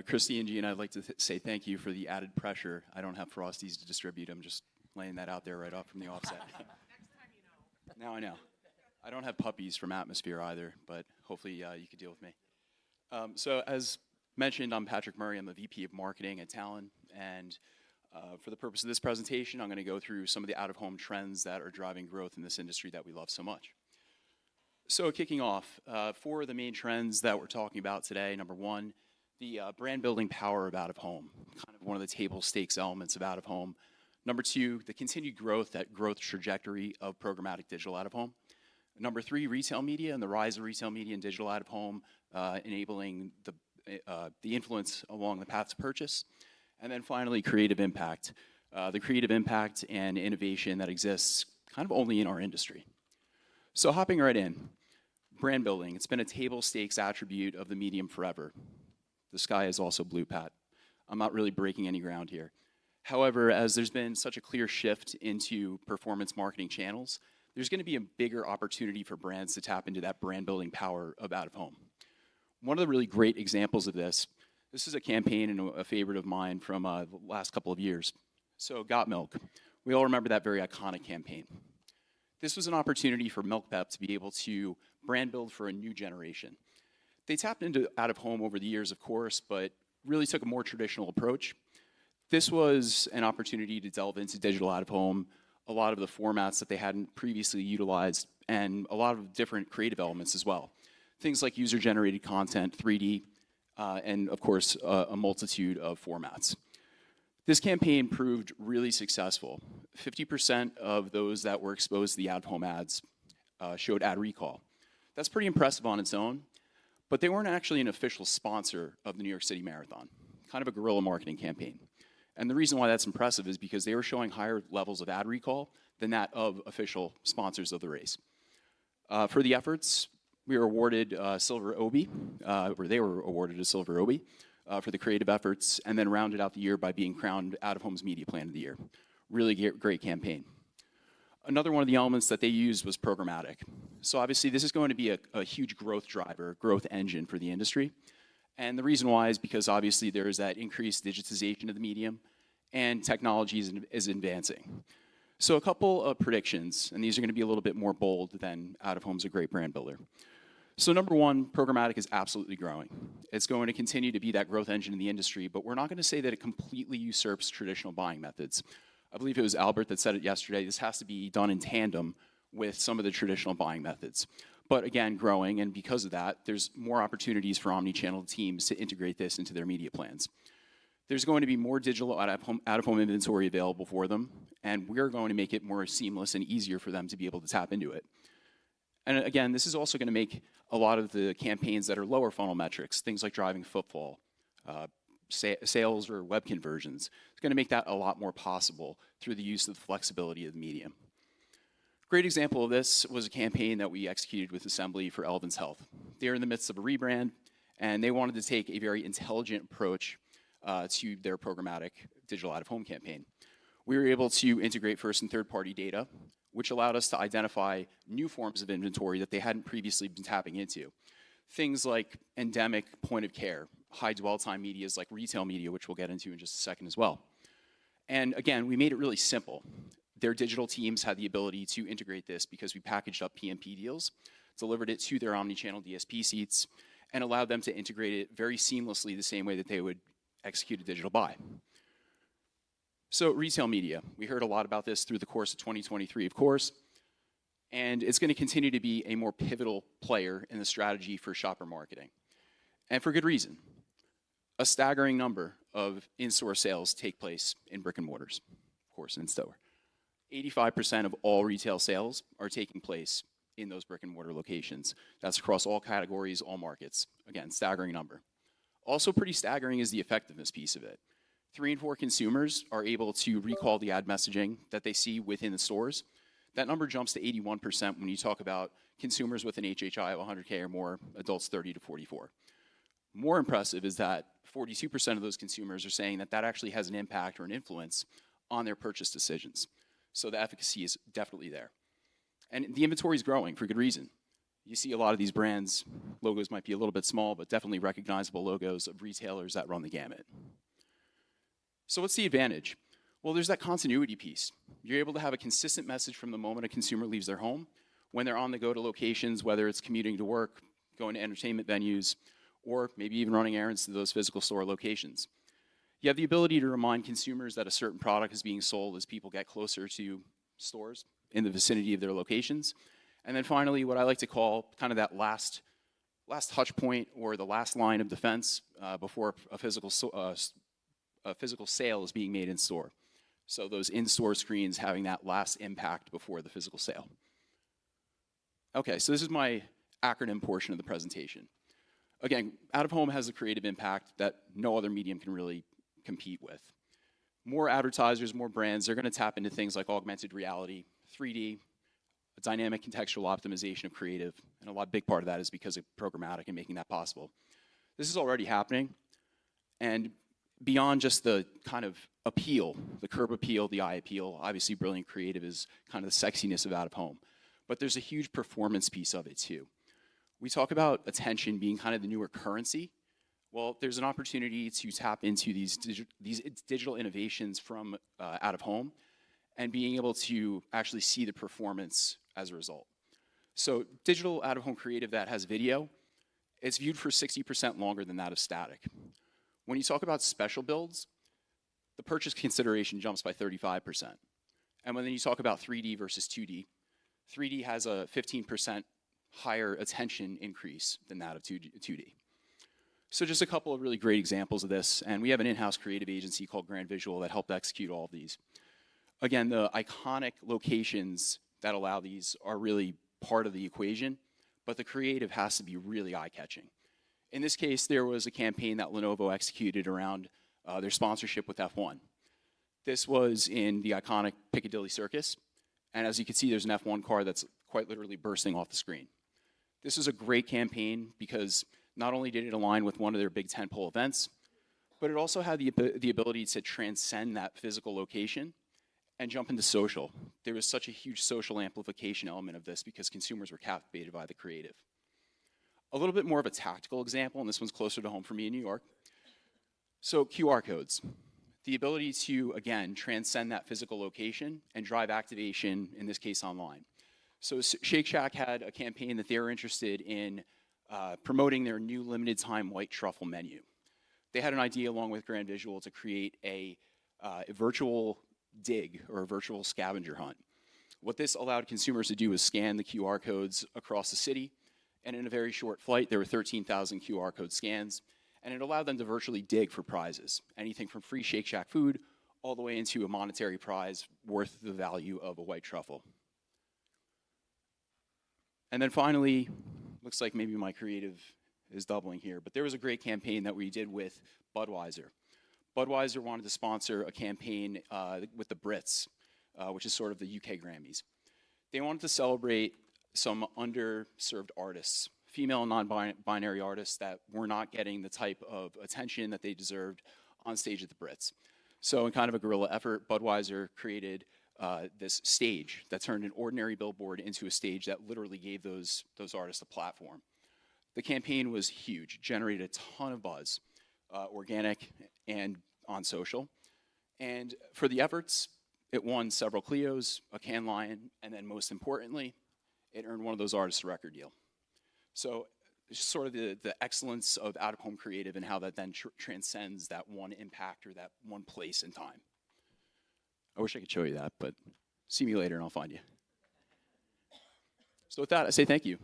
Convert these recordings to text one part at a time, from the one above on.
Christy and Gene, I'd like to say thank you for the added pressure. I don't have Frosties to distribute. I'm just laying that out there right off from the offset. Next time you know. Now I know. I don't have puppies from Atmosphere either, but hopefully you could deal with me. So as mentioned, I'm Patrick Murray. I'm the VP of Marketing at Talon, and for the purpose of this presentation, I'm going to go through some of the out-of-home trends that are driving growth in this industry that we love so much. So kicking off, four of the main trends that we're talking about today. Number one, the brand building power of out-of-home, kind of one of the table stakes elements of out-of-home. Number two, the continued growth, that growth trajectory of programmatic digital out-of-home. Number three, retail media and the rise of retail media and digital out-of-home, enabling the influence along the path to purchase. And then finally, creative impact. The creative impact and innovation that exists kind of only in our industry. So hopping right in, brand building. It's been a table stakes attribute of the medium forever. The sky is also blue, Pat. I'm not really breaking any ground here. However, as there's been such a clear shift into performance marketing channels, there's going to be a bigger opportunity for brands to tap into that brand building power of out-of-home. One of the really great examples of this is a campaign and a favorite of mine from the last couple of years. So Got Milk. We all remember that very iconic campaign. This was an opportunity for Milk Pep to be able to brand build for a new generation. They tapped into out-of-home over the years, of course, but really took a more traditional approach. This was an opportunity to delve into digital out-of-home, a lot of the formats that they hadn't previously utilized, and a lot of different creative elements as well. Things like user-generated content, 3D, and of course, a multitude of formats. This campaign proved really successful. 50% of those that were exposed to the out-of-home ads showed ad recall. That's pretty impressive on its own, but they weren't actually an official sponsor of the New York City Marathon, kind of a guerrilla marketing campaign. And the reason why that's impressive is because they were showing higher levels of ad recall than that of official sponsors of the race. For the efforts, we were awarded Silver Obie, or they were awarded a Silver Obie for the creative efforts, and then rounded out the year by being crowned Out-of-Home's Media Plan of the Year. Really great campaign. Another one of the elements that they used was programmatic. So obviously this is going to be a huge growth driver, growth engine for the industry. And the reason why is because obviously there is that increased digitization of the medium and technology is advancing. So a couple of predictions, and these are going to be a little bit more bold than Out-of-Home's a great brand builder. So number one, programmatic is absolutely growing. It's going to continue to be that growth engine in the industry, but we're not going to say that it completely usurps traditional buying methods. I believe it was Albert that said it yesterday, this has to be done in tandem with some of the traditional buying methods. But again, growing, and because of that, there's more opportunities for omni-channel teams to integrate this into their media plans. There's going to be more digital out-of-home inventory available for them, and we're going to make it more seamless and easier for them to be able to tap into it. And again, this is also going to make a lot of the campaigns that are lower funnel metrics, things like driving footfall, sales or web conversions, it's going to make that a lot more possible through the use of the flexibility of the medium. Great example of this was a campaign that we executed with Assembly for Elevance Health. They're in the midst of a rebrand, and they wanted to take a very intelligent approach to their programmatic digital out-of-home campaign. We were able to integrate first and third-party data, which allowed us to identify new forms of inventory that they hadn't previously been tapping into. Things like endemic point of care, high dwell time medias like retail media, which we'll get into in just a second as well. And again, we made it really simple. Their digital teams had the ability to integrate this because we packaged up PMP deals, delivered it to their omni-channel DSP seats, and allowed them to integrate it very seamlessly the same way that they would execute a digital buy. So retail media, we heard a lot about this through the course of 2023, of course, and it's going to continue to be a more pivotal player in the strategy for shopper marketing. And for good reason. A staggering number of in-store sales take place in brick and mortars, of course, in-store. 85% of all retail sales are taking place in those brick and mortar locations. That's across all categories, all markets. Again, staggering number. Also pretty staggering is the effectiveness piece of it. 3 in 4 consumers are able to recall the ad messaging that they see within the stores. That number jumps to 81% when you talk about consumers with an HHI of 100K or more, adults 30 to 44. More impressive is that 42% of those consumers are saying that that actually has an impact or an influence on their purchase decisions. So the efficacy is definitely there. And the inventory is growing for good reason. You see a lot of these brands, logos might be a little bit small, but definitely recognizable logos of retailers that run the gamut. So what's the advantage? Well, there's that continuity piece. You're able to have a consistent message from the moment a consumer leaves their home, when they're on the go to locations, whether it's commuting to work, going to entertainment venues, or maybe even running errands to those physical store locations. You have the ability to remind consumers that a certain product is being sold as people get closer to stores in the vicinity of their locations. And then finally, what I like to call kind of that last touch point or the last line of defense before a physical sale is being made in store. So those in-store screens having that last impact before the physical sale. Okay, so this is my acronym portion of the presentation. Again, out-of-home has a creative impact that no other medium can really compete with. More advertisers, more brands, they're going to tap into things like augmented reality, 3D, dynamic contextual optimization of creative, and a big part of that is because of programmatic and making that possible. This is already happening, and beyond just the kind of appeal, the curb appeal, the eye appeal, obviously brilliant creative is kind of the sexiness of out-of-home. But there's a huge performance piece of it too. We talk about attention being kind of the newer currency. Well, there's an opportunity to tap into these digital innovations from out-of-home and being able to actually see the performance as a result. So digital out-of-home creative that has video, it's viewed for 60% longer than that of static. When you talk about special builds, the purchase consideration jumps by 35%. And when you talk about 3D versus 2D, 3D has a 15% higher attention increase than that of 2D. So just a couple of really great examples of this, and we have an in-house creative agency called Grand Visual that helped execute all of these. Again, the iconic locations that allow these are really part of the equation, but the creative has to be really eye-catching. In this case, there was a campaign that Lenovo executed around their sponsorship with F1. This was in the iconic Piccadilly Circus, and as you can see, there's an F1 car that's quite literally bursting off the screen. This was a great campaign because not only did it align with one of their big tentpole events, but it also had the ability to transcend that physical location and jump into social. There was such a huge social amplification element of this because consumers were captivated by the creative. A little bit more of a tactical example, and this one's closer to home for me in New York. So QR codes. The ability to, again, transcend that physical location and drive activation, in this case online. So Shake Shack had a campaign that they were interested in promoting their new limited time white truffle menu. They had an idea along with Grand Visual to create a virtual dig or a virtual scavenger hunt. What this allowed consumers to do was scan the QR codes across the city, and in a very short flight, there were 13,000 QR code scans, and it allowed them to virtually dig for prizes, anything from free Shake Shack food all the way into a monetary prize worth the value of a white truffle. And then finally, looks like maybe my creative is doubling here, but there was a great campaign that we did with Budweiser. Budweiser wanted to sponsor a campaign with the Brits, which is sort of the UK Grammys. They wanted to celebrate some underserved artists, female and non-binary artists that were not getting the type of attention that they deserved on stage at the Brits. So in kind of a guerrilla effort, Budweiser created this stage that turned an ordinary billboard into a stage that literally gave those artists a platform. The campaign was huge, generated a ton of buzz, organic and on social. And for the efforts, it won several Clios, a Cannes Lion, and then most importantly, it earned one of those artists a record deal. So it's sort of the excellence of out-of-home creative and how that then transcends that one impact or that one place in time. I wish I could show you that, but see me later and I'll find you. So with that, I say thank you.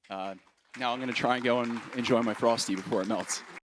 Now I'm going to try and go and enjoy my Frosty before it melts.